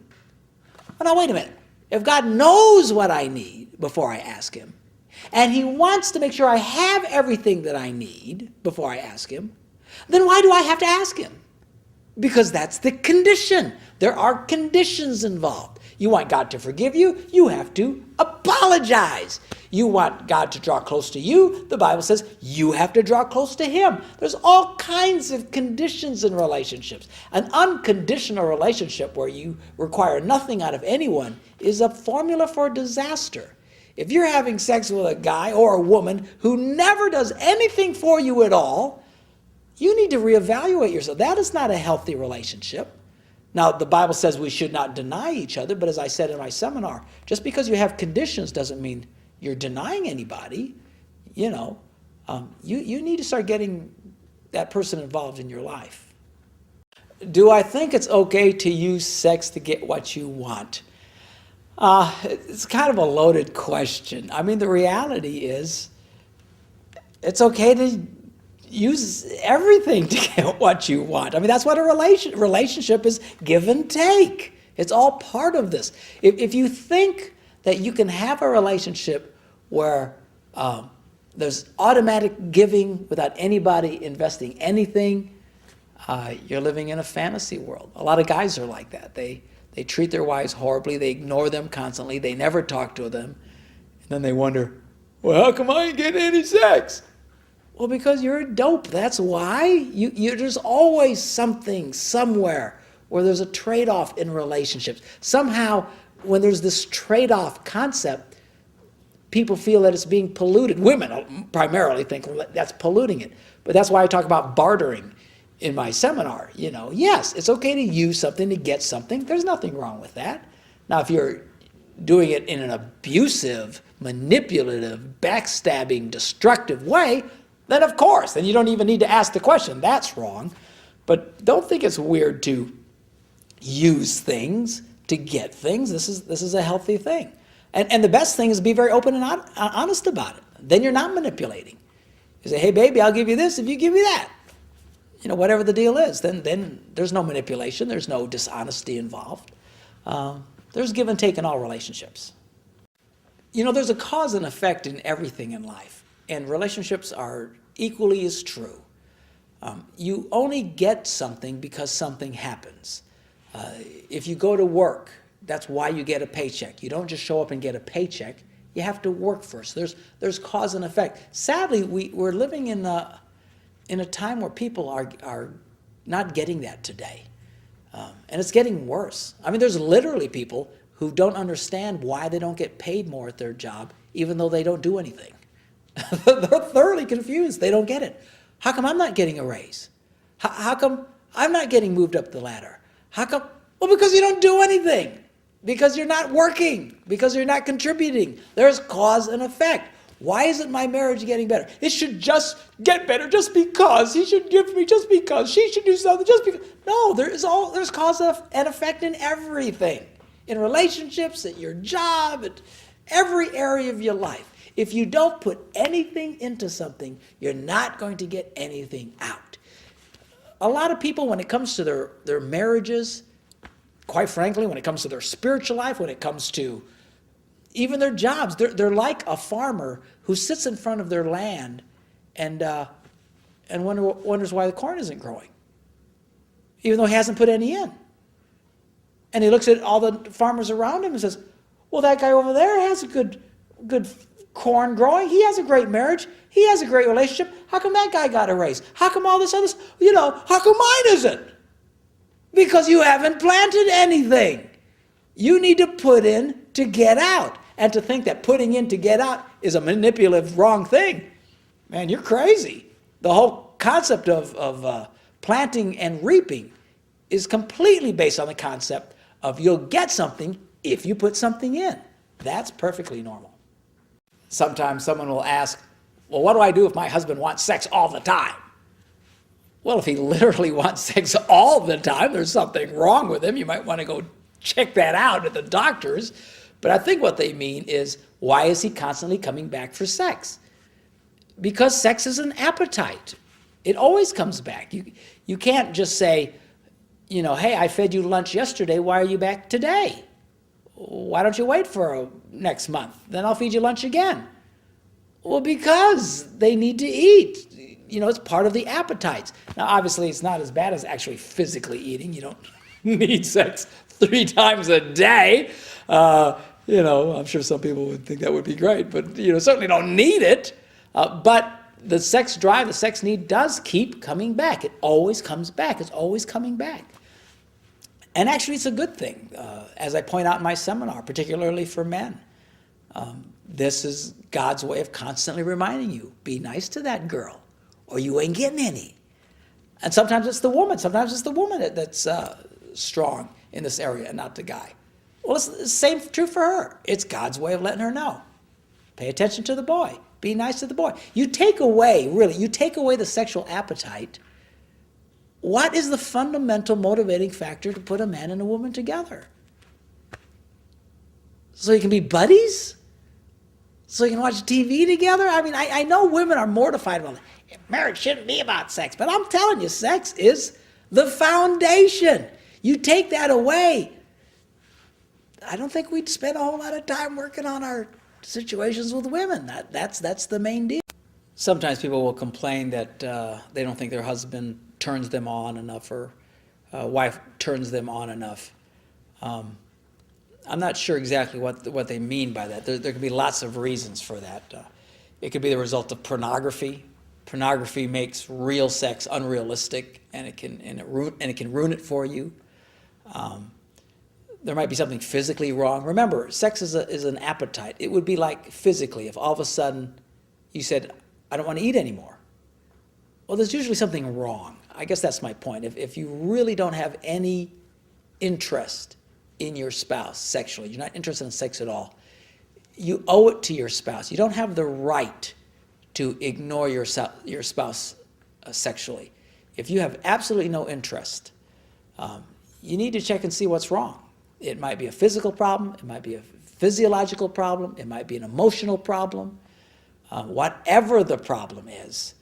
Well, now, wait a minute. If God knows what I need before I ask him, and he wants to make sure I have everything that I need before I ask him, then why do I have to ask him? Because that's the condition. There are conditions involved. You want God to forgive you, you have to apologize. You want God to draw close to you, the Bible says you have to draw close to him. There's all kinds of conditions in relationships. An unconditional relationship where you require nothing out of anyone is a formula for disaster. If you're having sex with a guy or a woman who never does anything for you at all, you need to reevaluate yourself. That is not a healthy relationship. Now, the Bible says we should not deny each other, but as I said in my seminar, just because you have conditions doesn't mean you're denying anybody, you need to start getting that person involved in your life. Do I think it's okay to use sex to get what you want? It's kind of a loaded question. I mean, the reality is it's okay to use everything to get what you want. I mean, that's what a relationship is, give and take. It's all part of this. If you think that you can have a relationship where there's automatic giving without anybody investing anything, you're living in a fantasy world. A lot of guys are like that. They treat their wives horribly. They ignore them constantly. They never talk to them. And then they wonder, well, how come I ain't getting any sex? Well, because you're a dope. That's why. There's always something somewhere where there's a trade-off in relationships. Somehow, when there's this trade-off concept, people feel that it's being polluted. Women primarily think, well, that's polluting it. But that's why I talk about bartering in my seminar. Yes, it's okay to use something to get something. There's nothing wrong with that. Now, if you're doing it in an abusive, manipulative, backstabbing, destructive way, then of course, then you don't even need to ask the question. That's wrong. But don't think it's weird to use things to get things. This is a healthy thing. And the best thing is to be very open and honest about it. Then you're not manipulating. You say, hey, baby, I'll give you this if you give me that. Whatever the deal is, then there's no manipulation. There's no dishonesty involved. There's give and take in all relationships. There's a cause and effect in everything in life. And relationships are equally as true. You only get something because something happens. If you go to work, that's why you get a paycheck. You don't just show up and get a paycheck. You have to work first. There's cause and effect. Sadly, we're living in a time where people are not getting that today. And it's getting worse. I mean, there's literally people who don't understand why they don't get paid more at their job, even though they don't do anything. They're thoroughly confused. They don't get it. How come I'm not getting a raise? How come I'm not getting moved up the ladder? How come? Well, because you don't do anything. Because you're not working. Because you're not contributing. There's cause and effect. Why isn't my marriage getting better? It should just get better just because. He should give me just because. She should do something just because. No, there's cause and effect in everything. In relationships, at your job, at every area of your life. If you don't put anything into something, you're not going to get anything out. A lot of people, when it comes to their marriages, quite frankly, when it comes to their spiritual life, when it comes to even their jobs, they're like a farmer who sits in front of their land and wonders why the corn isn't growing, even though he hasn't put any in. And he looks at all the farmers around him and says, well, that guy over there has a good corn growing. He has a great marriage. He has a great relationship. How come that guy got a raise? How come all this other, how come mine isn't? Because you haven't planted anything. You need to put in to get out. And to think that putting in to get out is a manipulative, wrong thing, man, you're crazy. The whole concept of planting and reaping is completely based on the concept of you'll get something if you put something in. That's perfectly normal. Sometimes someone will ask, well, what do I do if my husband wants sex all the time? Well, if he literally wants sex all the time, there's something wrong with him. You might want to go check that out at the doctor's. But I think what they mean is, why is he constantly coming back for sex? Because sex is an appetite. It always comes back. You can't just say, hey, I fed you lunch yesterday. Why are you back today? Why don't you wait for next month? Then I'll feed you lunch again. Well, because they need to eat. It's part of the appetites. Now, obviously, it's not as bad as actually physically eating. You don't need sex 3 times a day. I'm sure some people would think that would be great, but certainly don't need it. But the sex drive, the sex need does keep coming back. It always comes back. It's always coming back. And actually, it's a good thing, as I point out in my seminar, particularly for men. This is God's way of constantly reminding you, be nice to that girl, or you ain't getting any. And sometimes it's the woman. Sometimes it's the woman that's strong in this area and not the guy. Well, it's the same true for her. It's God's way of letting her know. Pay attention to the boy. Be nice to the boy. You take away, really, you take away the sexual appetite. What is the fundamental motivating factor to put a man and a woman together? So you can be buddies? So you can watch TV together? I mean, I know women are mortified about it. Marriage shouldn't be about sex, but I'm telling you, sex is the foundation. You take that away, I don't think we'd spend a whole lot of time working on our situations with women. That's the main deal. Sometimes people will complain that they don't think their husband turns them on enough, or wife turns them on enough. I'm not sure exactly what they mean by that. There could be lots of reasons for that. It could be the result of pornography. Pornography makes real sex unrealistic, and it can ruin it for you. There might be something physically wrong. Remember, sex is an appetite. It would be like physically if all of a sudden you said, I don't want to eat anymore. Well, there's usually something wrong. I guess that's my point. If you really don't have any interest in your spouse sexually, you're not interested in sex at all, you owe it to your spouse. You don't have the right to ignore your spouse sexually. If you have absolutely no interest, you need to check and see what's wrong. It might be a physical problem, it might be a physiological problem, it might be an emotional problem. Whatever the problem is,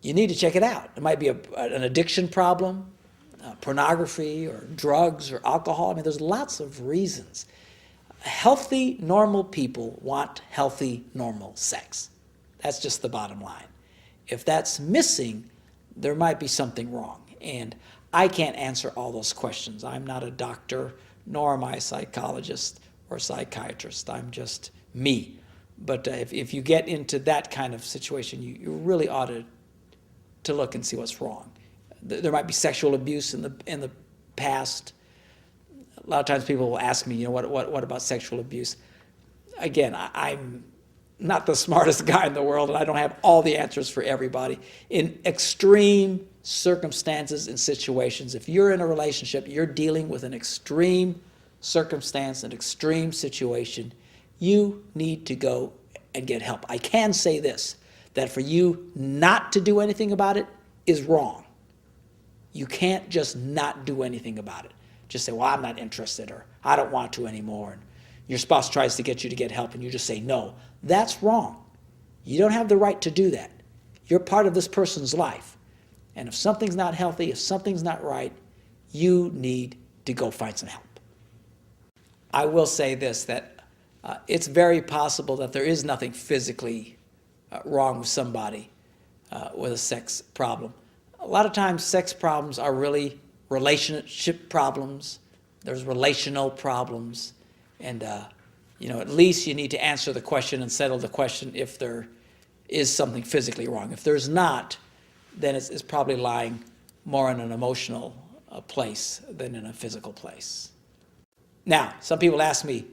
you need to check it out. It might be an addiction problem, pornography or drugs or alcohol. I mean, there's lots of reasons. Healthy, normal people want healthy, normal sex. That's just the bottom line. If that's missing, there might be something wrong. And I can't answer all those questions. I'm not a doctor, nor am I a psychologist or psychiatrist. I'm just me. But if you get into that kind of situation, you really ought to look and see what's wrong. There might be sexual abuse in the past. A lot of times people will ask me, what about sexual abuse? Again, I'm not the smartest guy in the world, and I don't have all the answers for everybody. In extreme circumstances and situations, if you're in a relationship, you're dealing with an extreme circumstance, an extreme situation, you need to go and get help. I can say this, that for you not to do anything about it is wrong. You can't just not do anything about it. Just say, well, I'm not interested, or I don't want to anymore. And your spouse tries to get you to get help and you just say no. That's wrong. You don't have the right to do that. You're part of this person's life. And if something's not healthy, if something's not right, you need to go find some help. I will say this, that it's very possible that there is nothing physically wrong with somebody with a sex problem. A lot of times sex problems are really relationship problems. There's relational problems. And at least you need to answer the question and settle the question if there is something physically wrong. If there's not, then it's probably lying more in an emotional place than in a physical place. Now, some people ask me,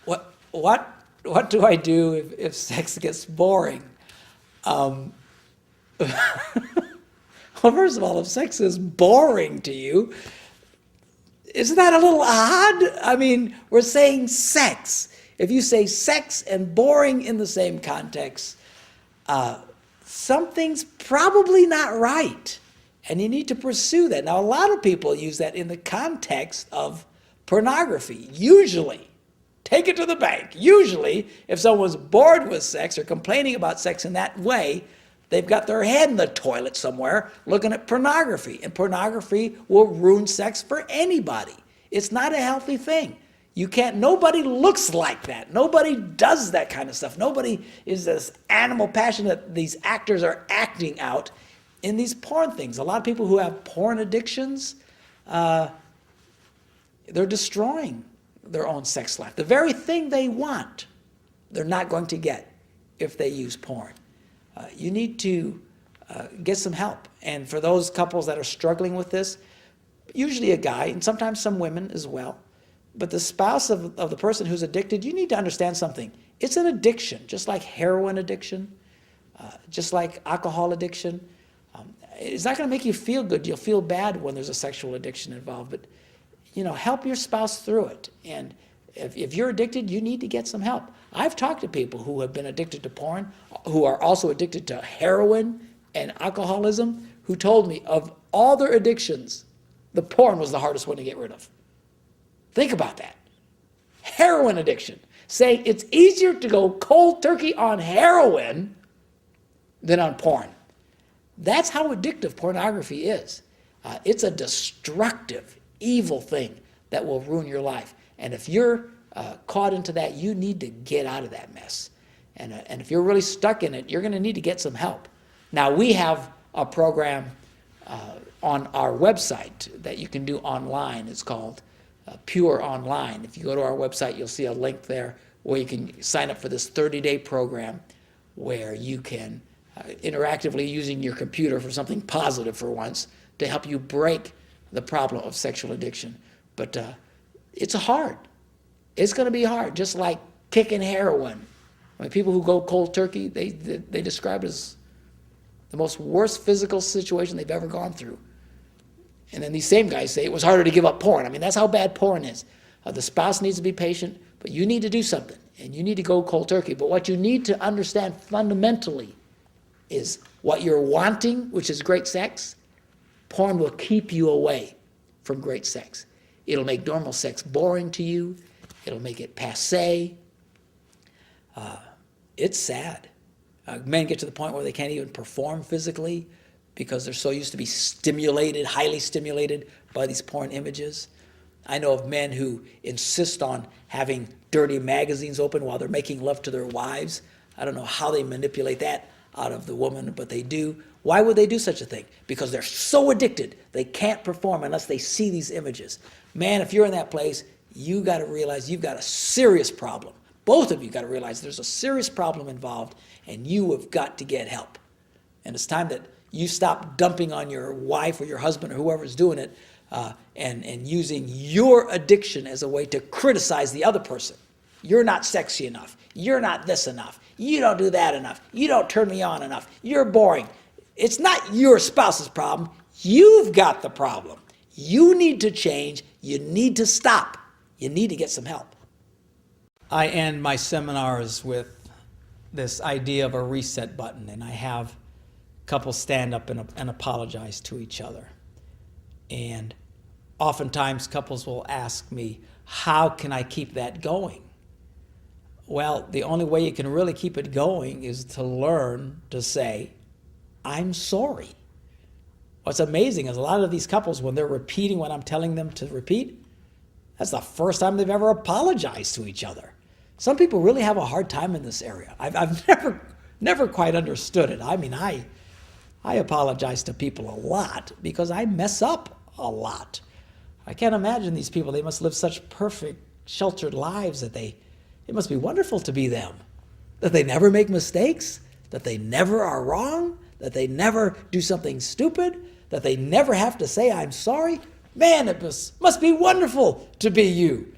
what do I do if sex gets boring? Well, first of all, if sex is boring to you, isn't that a little odd? I mean, we're saying sex. If you say sex and boring in the same context, something's probably not right. And you need to pursue that. Now, a lot of people use that in the context of pornography. Usually, take it to the bank. Usually, if someone's bored with sex or complaining about sex in that way, they've got their head in the toilet somewhere looking at pornography. And pornography will ruin sex for anybody. It's not a healthy thing. Nobody looks like that. Nobody does that kind of stuff. Nobody is this animal passion that these actors are acting out in these porn things. A lot of people who have porn addictions, they're destroying their own sex life. The very thing they want, they're not going to get if they use porn. You need to get some help. And for those couples that are struggling with this, usually a guy, and sometimes some women as well, but the spouse of the person who's addicted, you need to understand something. It's an addiction, just like heroin addiction, just like alcohol addiction. It's not going to make you feel good. You'll feel bad when there's a sexual addiction involved, but help your spouse through it. And If you're addicted, you need to get some help. I've talked to people who have been addicted to porn, who are also addicted to heroin and alcoholism, who told me of all their addictions, the porn was the hardest one to get rid of. Think about that. Heroin addiction. Saying it's easier to go cold turkey on heroin than on porn. That's how addictive pornography is. It's a destructive, evil thing that will ruin your life. And if you're caught into that, you need to get out of that mess. And if you're really stuck in it, you're going to need to get some help. Now, we have a program on our website that you can do online. It's called Pure Online. If you go to our website, you'll see a link there where you can sign up for this 30-day program where you can interactively using your computer for something positive for once to help you break the problem of sexual addiction. But it's hard. It's going to be hard, just like kicking heroin. I mean, people who go cold turkey, they describe it as the most worst physical situation they've ever gone through. And then these same guys say it was harder to give up porn. I mean, that's how bad porn is. The spouse needs to be patient, but you need to do something, and you need to go cold turkey. But what you need to understand fundamentally is what you're wanting, which is great sex. Porn will keep you away from great sex. It'll make normal sex boring to you. It'll make it passé. It's sad. Men get to the point where they can't even perform physically because they're so used to be stimulated, highly stimulated by these porn images. I know of men who insist on having dirty magazines open while they're making love to their wives. I don't know how they manipulate that out of the woman, but they do. Why would they do such a thing? Because they're so addicted, they can't perform unless they see these images. Man, if you're in that place, you got to realize you've got a serious problem. Both of you got to realize there's a serious problem involved, and you have got to get help. And it's time that you stop dumping on your wife or your husband or whoever's doing it and using your addiction as a way to criticize the other person. You're not sexy enough. You're not this enough. You don't do that enough. You don't turn me on enough. You're boring. It's not your spouse's problem. You've got the problem. You need to change. You need to stop. You need to get some help. I end my seminars with this idea of a reset button, and I have couples stand up and apologize to each other. And oftentimes couples will ask me, how can I keep that going? Well, the only way you can really keep it going is to learn to say, I'm sorry. What's amazing is a lot of these couples, when they're repeating what I'm telling them to repeat, that's the first time they've ever apologized to each other. Some people really have a hard time in this area. I've never quite understood it. I mean, I apologize to people a lot because I mess up a lot. I can't imagine these people. They must live such perfect, sheltered lives that it must be wonderful to be them. That they never make mistakes, that they never are wrong, that they never do something stupid, that they never have to say, I'm sorry. Man, it must be wonderful to be you.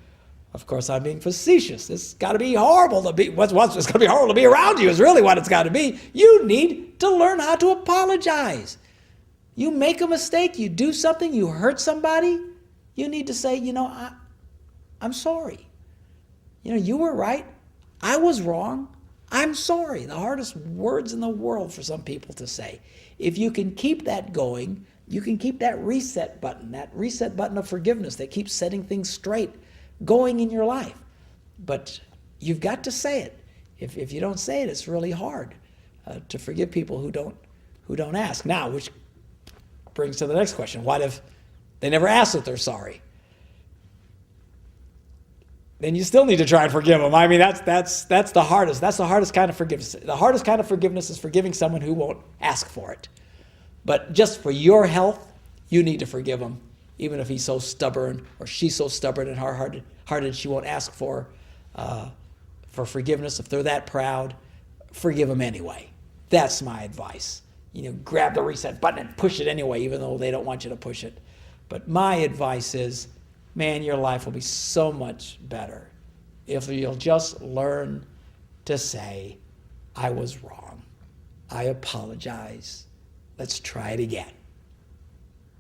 Of course, I'm being facetious. It's got to be horrible to be, it's going to be horrible to be around you is really what it's got to be. You need to learn how to apologize. You make a mistake, you do something, you hurt somebody, you need to say, I'm sorry. You were right. I was wrong. I'm sorry. The hardest words in the world for some people to say. If you can keep that going, you can keep that reset button of forgiveness that keeps setting things straight going in your life. But you've got to say it. If you don't say it, it's really hard to forgive people who don't ask. Now, which brings to the next question. What if they never ask that they're sorry? Then you still need to try and forgive them. I mean, that's the hardest. That's the hardest kind of forgiveness. The hardest kind of forgiveness is forgiving someone who won't ask for it. But just for your health, you need to forgive him, even if he's so stubborn or she's so stubborn and hard-hearted she won't ask for forgiveness. If they're that proud, forgive them anyway. That's my advice. Grab the reset button and push it anyway, even though they don't want you to push it. But my advice is, man, your life will be so much better if you'll just learn to say, I was wrong. I apologize. Let's try it again.